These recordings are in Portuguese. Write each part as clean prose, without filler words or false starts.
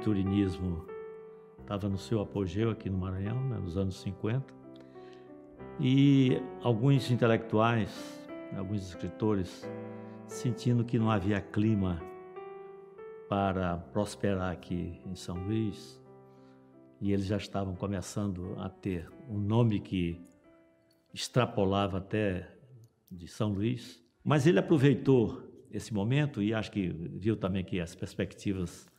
anti-turinismo estava no seu apogeu aqui no Maranhão, né, nos anos 50, e alguns intelectuais, alguns escritores, sentindo que não havia clima para prosperar aqui em São Luís, e eles já estavam começando a ter um nome que extrapolava até de São Luís, mas ele aproveitou esse momento e acho que viu também que as perspectivas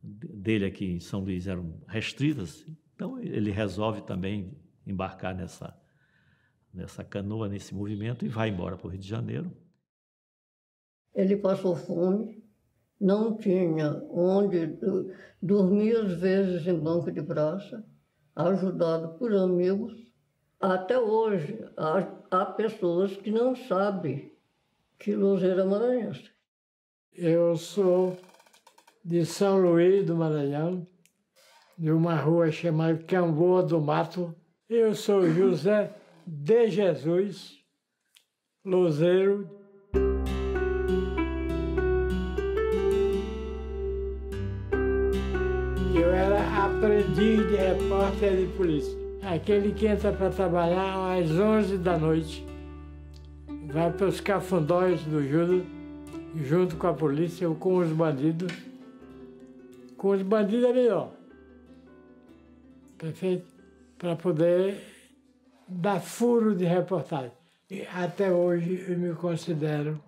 dele aqui em São Luís eram restritas, então ele resolve também embarcar nessa canoa, nesse movimento, e vai embora para o Rio de Janeiro. Ele passou fome, não tinha onde dormir, às vezes em banco de praça, ajudado por amigos. Até hoje há pessoas que não sabem que Louzeiro é maranhense. Eu sou de São Luís do Maranhão, de uma rua chamada Camboa do Mato. Eu sou José de Jesus Louzeiro. Eu era aprendiz de repórter de polícia. Aquele que entra para trabalhar às 11 da noite, vai para os cafundós do Judas, junto com a polícia ou com os bandidos. Com os bandidos é melhor. Perfeito? Para poder dar furo de reportagem. E até hoje eu me considero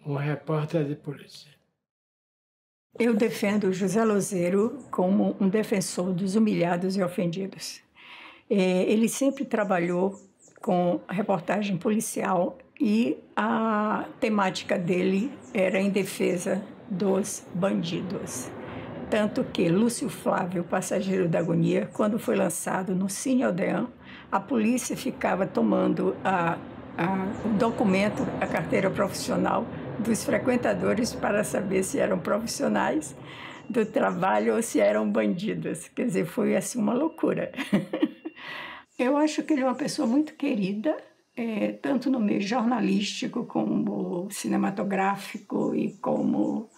um repórter de polícia. Eu defendo José Louzeiro como um defensor dos humilhados e ofendidos. Ele sempre trabalhou com reportagem policial e a temática dele era em defesa dos bandidos. Tanto que Lúcio Flávio, Passageiro da Agonia, quando foi lançado no Cine Odeon, a polícia ficava tomando o documento, a carteira profissional dos frequentadores para saber se eram profissionais do trabalho ou se eram bandidos. Quer dizer, foi assim uma loucura. Eu acho que ele é uma pessoa muito querida, tanto no meio jornalístico como cinematográfico e como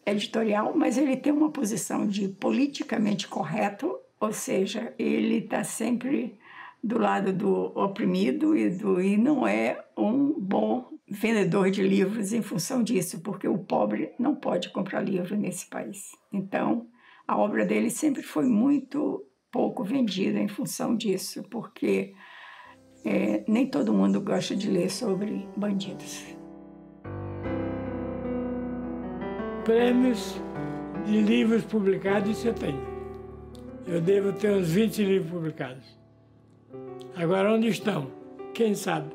editorial, mas ele tem uma posição de politicamente correto, ou seja, ele está sempre do lado do oprimido e não é um bom vendedor de livros em função disso, porque o pobre não pode comprar livro nesse país. Então, a obra dele sempre foi muito pouco vendida em função disso, porque nem todo mundo gosta de ler sobre bandidos. Prêmios de livros publicados, isso eu tenho. Eu devo ter uns 20 livros publicados. Agora, onde estão? Quem sabe?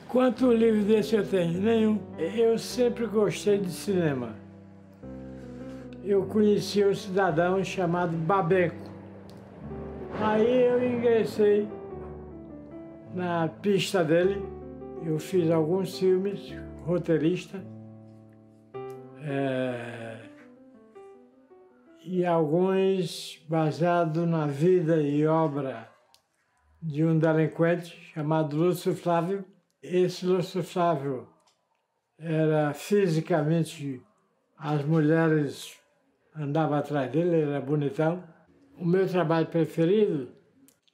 Quantos livros desse eu tenho? Nenhum. Eu sempre gostei de cinema. Eu conheci um cidadão chamado Babeco. Aí eu ingressei na pista dele. Eu fiz alguns filmes, roteirista. E alguns baseados na vida e obra de um delinquente chamado Lúcio Flávio. Esse Lúcio Flávio era fisicamente, as mulheres andavam atrás dele, ele era bonitão. O meu trabalho preferido,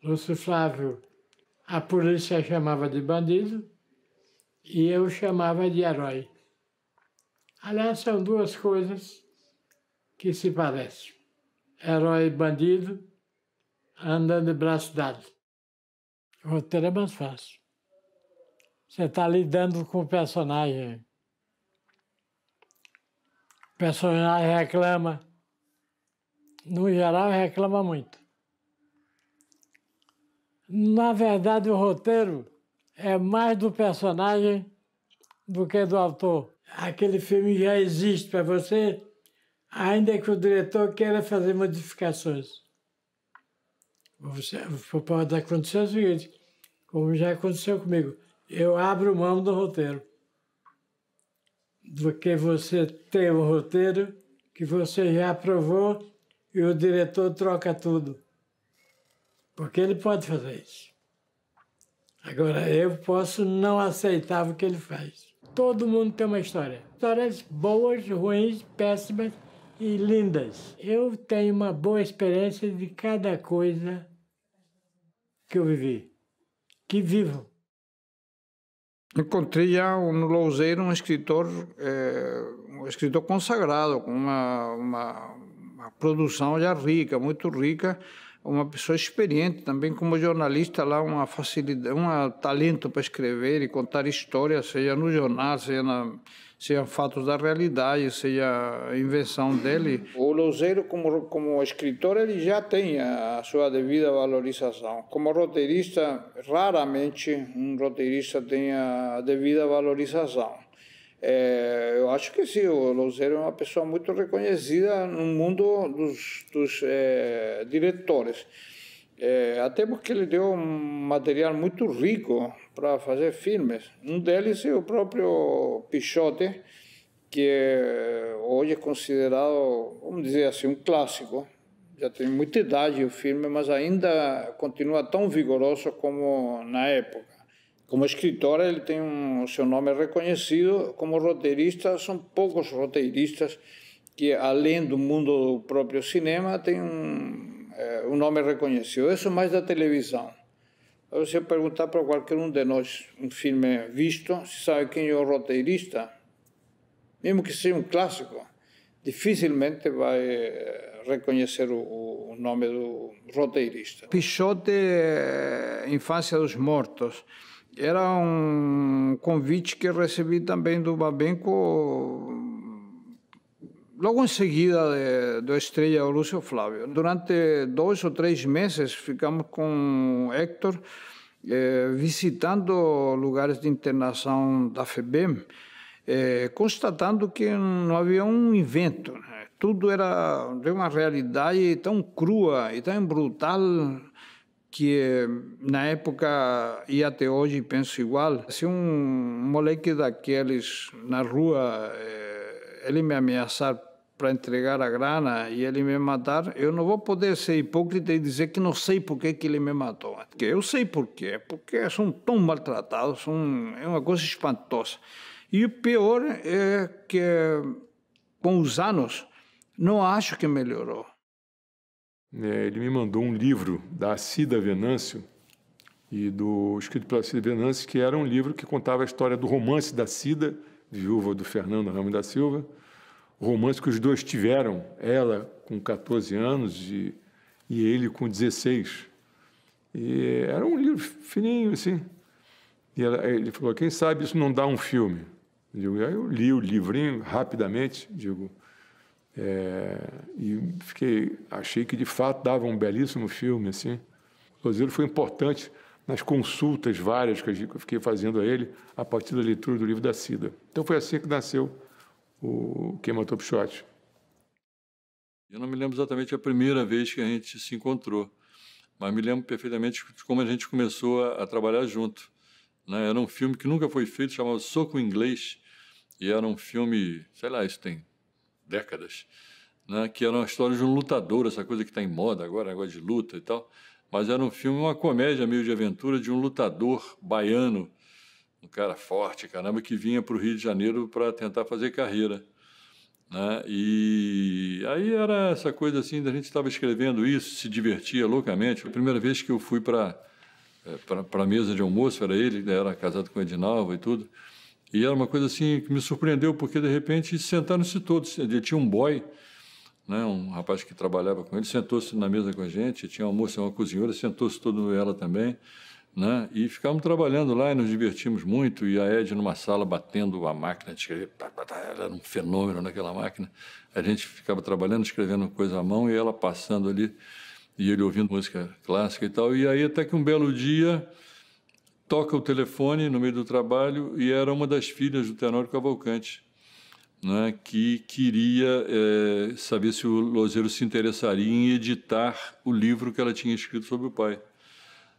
Lúcio Flávio, a polícia chamava de bandido e eu chamava de herói. Aliás, são duas coisas que se parecem. Herói e bandido andando de braço dado. O roteiro é mais fácil. Você está lidando com o personagem. O personagem reclama. No geral, reclama muito. Na verdade, o roteiro é mais do personagem do que do autor. Aquele filme já existe para você, ainda que o diretor queira fazer modificações. Pode acontecer o seguinte, como já aconteceu comigo, eu abro mão do roteiro. Do que você tem um roteiro que você já aprovou e o diretor troca tudo. Porque ele pode fazer isso. Agora, eu posso não aceitar o que ele faz. Todo mundo tem uma história. Histórias boas, ruins, péssimas e lindas. Eu tenho uma boa experiência de cada coisa que eu vivi, que vivo. Encontrei já no Louzeiro um escritor consagrado, com uma produção já rica, muito rica, uma pessoa experiente também como jornalista lá, uma facilidade, um talento para escrever e contar histórias, seja no jornal, seja fatos da realidade, seja a invenção dele. O Louzeiro, como escritor, ele já tem a sua devida valorização. Como roteirista, raramente um roteirista tem a devida valorização. Eu acho que sim, o Louzeiro é uma pessoa muito reconhecida no mundo dos diretores. Até porque ele deu um material muito rico para fazer filmes. Um deles é o próprio Pichote, que hoje é considerado, vamos dizer assim, um clássico. Já tem muita idade o filme, mas ainda continua tão vigoroso como na época. Como escritor, ele tem o seu nome reconhecido. Como roteirista, são poucos roteiristas que, além do mundo do próprio cinema, têm um nome reconhecido. Isso mais da televisão. Se você perguntar para qualquer um de nós um filme visto, se sabe quem é o roteirista, mesmo que seja um clássico, dificilmente vai reconhecer o nome do roteirista. Pichote, Infância dos Mortos, era um convite que recebi também do Babenco logo em seguida da estreia do Lúcio Flávio. Durante 2 ou 3 meses ficamos com Héctor visitando lugares de internação da FEBEM, constatando que não havia um invento, né? Tudo era de uma realidade tão crua e tão brutal que na época e até hoje penso igual. Se um moleque daqueles na rua ele me ameaçar para entregar a grana e ele me matar, eu não vou poder ser hipócrita e dizer que não sei por que ele me matou. Porque eu sei por quê, porque são tão maltratados, é uma coisa espantosa. E o pior é que, com os anos, não acho que melhorou. Ele me mandou um livro da Cida Venâncio, escrito pela Cida Venâncio, que era um livro que contava a história do romance da Cida, viúva do Fernando Ramos da Silva, o romance que os dois tiveram, ela com 14 anos e ele com 16. E era um livro fininho, assim. E ele falou, quem sabe isso não dá um filme? Aí eu li o livrinho rapidamente, e achei que de fato dava um belíssimo filme, assim. O Louzeiro foi importante nas consultas várias que eu fiquei fazendo a ele a partir da leitura do livro da Cida. Então foi assim que nasceu o Quem Matou Pichote. Eu não me lembro exatamente a primeira vez que a gente se encontrou, mas me lembro perfeitamente de como a gente começou a trabalhar junto, né? Era um filme que nunca foi feito, chamado Soco Inglês, e era um filme, sei lá, isso tem décadas, né? Que era uma história de um lutador, essa coisa que está em moda agora, negócio de luta e tal, mas era um filme, uma comédia meio de aventura de um lutador baiano, um cara forte, caramba, que vinha para o Rio de Janeiro para tentar fazer carreira, né? E aí era essa coisa assim, da gente estava escrevendo isso, se divertia loucamente. A primeira vez que eu fui para a mesa de almoço, ele era casado com a Edinalva e tudo, e era uma coisa assim que me surpreendeu, porque de repente sentaram-se todos. Ele tinha um boy, né, um rapaz que trabalhava com ele, sentou-se na mesa com a gente, tinha uma moça, uma cozinheira, sentou-se todo ela também, né, e ficávamos trabalhando lá e nos divertimos muito, e a Ed numa sala batendo a máquina de escrever, ela era um fenômeno naquela máquina, a gente ficava trabalhando, escrevendo coisa à mão, e ela passando ali, e ele ouvindo música clássica e tal, e aí até que um belo dia toca o telefone no meio do trabalho, e era uma das filhas do Tenório Cavalcante, né, que queria saber se o Louzeiro se interessaria em editar o livro que ela tinha escrito sobre o pai.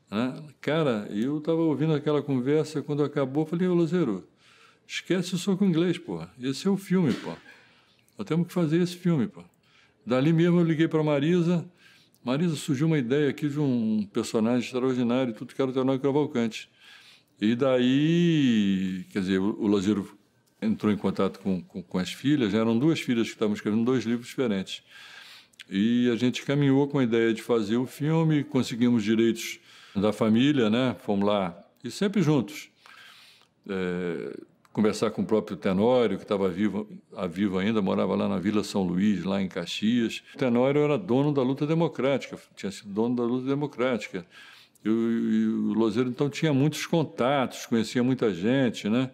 Né? Cara, eu estava ouvindo aquela conversa, quando acabou, falei, ô Louzeiro, esquece o Soco Inglês, pô. Esse é o filme, pô. Nós temos que fazer esse filme, pô. Dali mesmo eu liguei para Marisa. Marisa, surgiu uma ideia aqui de um personagem extraordinário, tudo que era o Tenório Cavalcante. E daí, quer dizer, o Louzeiro entrou em contato com as filhas, eram 2 filhas que estavam escrevendo 2 livros diferentes. E a gente caminhou com a ideia de fazer o filme, conseguimos direitos da família, né? Fomos lá, e sempre juntos. Conversar com o próprio Tenório, que estava vivo ainda, morava lá na Vila São Luís, lá em Caxias. O Tenório era dono da luta democrática, tinha sido dono da luta democrática. E o Lozeiro, então, tinha muitos contatos, conhecia muita gente, né?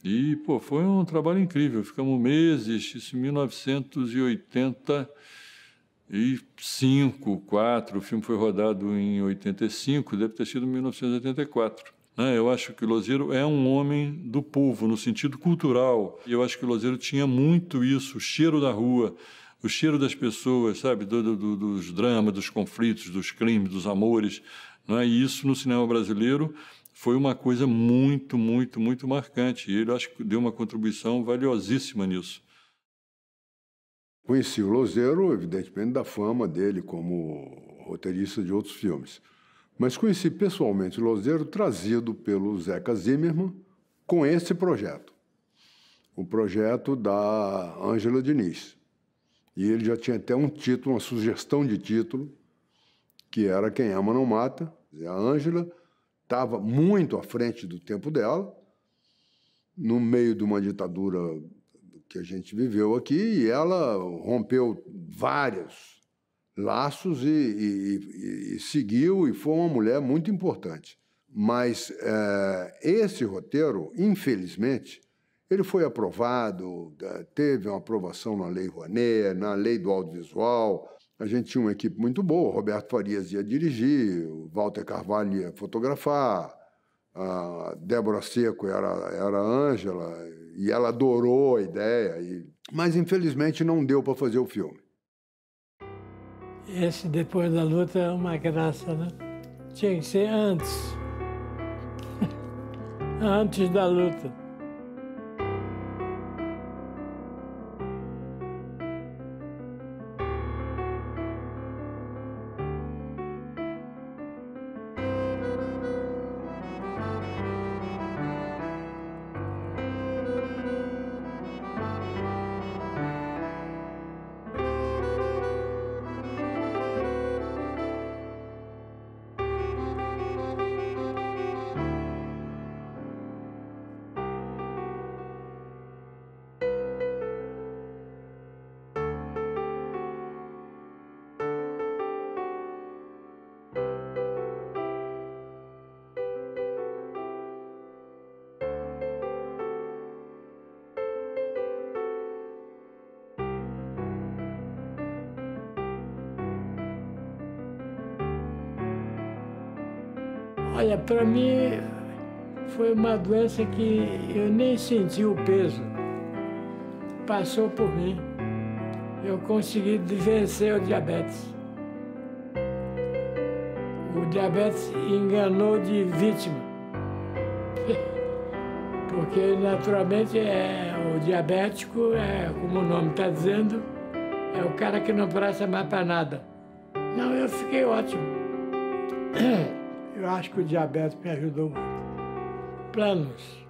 E, pô, foi um trabalho incrível. Ficamos meses, isso em 1985, 4. O filme foi rodado em 85, deve ter sido em 1984. Eu acho que o Lozeiro é um homem do povo, no sentido cultural. E eu acho que o Lozeiro tinha muito isso, o cheiro da rua, o cheiro das pessoas, sabe? Dos dramas, dos conflitos, dos crimes, dos amores. E isso, no cinema brasileiro, foi uma coisa muito, muito, muito marcante. E ele, acho que deu uma contribuição valiosíssima nisso. Conheci o Lozeiro, evidentemente, da fama dele como roteirista de outros filmes. Mas conheci pessoalmente o Lozeiro trazido pelo Zeca Zimmerman com esse projeto, o projeto da Ângela Diniz. E ele já tinha até um título, uma sugestão de título, que era Quem Ama Não Mata. A Ângela estava muito à frente do tempo dela, no meio de uma ditadura que a gente viveu aqui, e ela rompeu vários laços e seguiu, e foi uma mulher muito importante. Mas esse roteiro, infelizmente, ele foi aprovado, teve uma aprovação na Lei Rouanet, na Lei do Audiovisual. A gente tinha uma equipe muito boa, o Roberto Farias ia dirigir, o Walter Carvalho ia fotografar, a Débora Seco era a Ângela, e ela adorou a ideia. Mas, infelizmente, não deu para fazer o filme. Esse Depois da Luta é uma graça, né? Tinha que ser antes. Antes da luta. Olha, para mim foi uma doença que eu nem senti o peso. Passou por mim. Eu consegui vencer o diabetes. O diabetes enganou de vítima. Porque, naturalmente, o diabético, como o nome está dizendo, é o cara que não presta mais para nada. Não, eu fiquei ótimo. Eu acho que o diabetes me ajudou muito. Planos.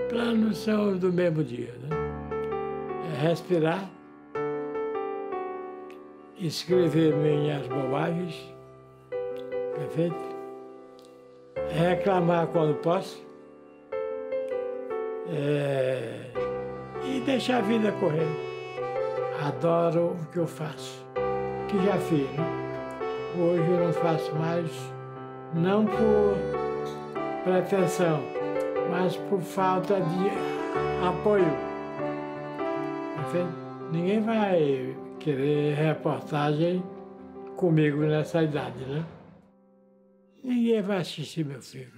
Planos são do mesmo dia, né? É respirar, escrever minhas bobagens, perfeito? Reclamar quando posso. E deixar a vida correr. Adoro o que eu faço, que já fiz, né? Hoje eu não faço mais, não por pretensão, mas por falta de apoio. Perfeito? Ninguém vai querer reportagem comigo nessa idade, né? Ninguém vai assistir meu filme.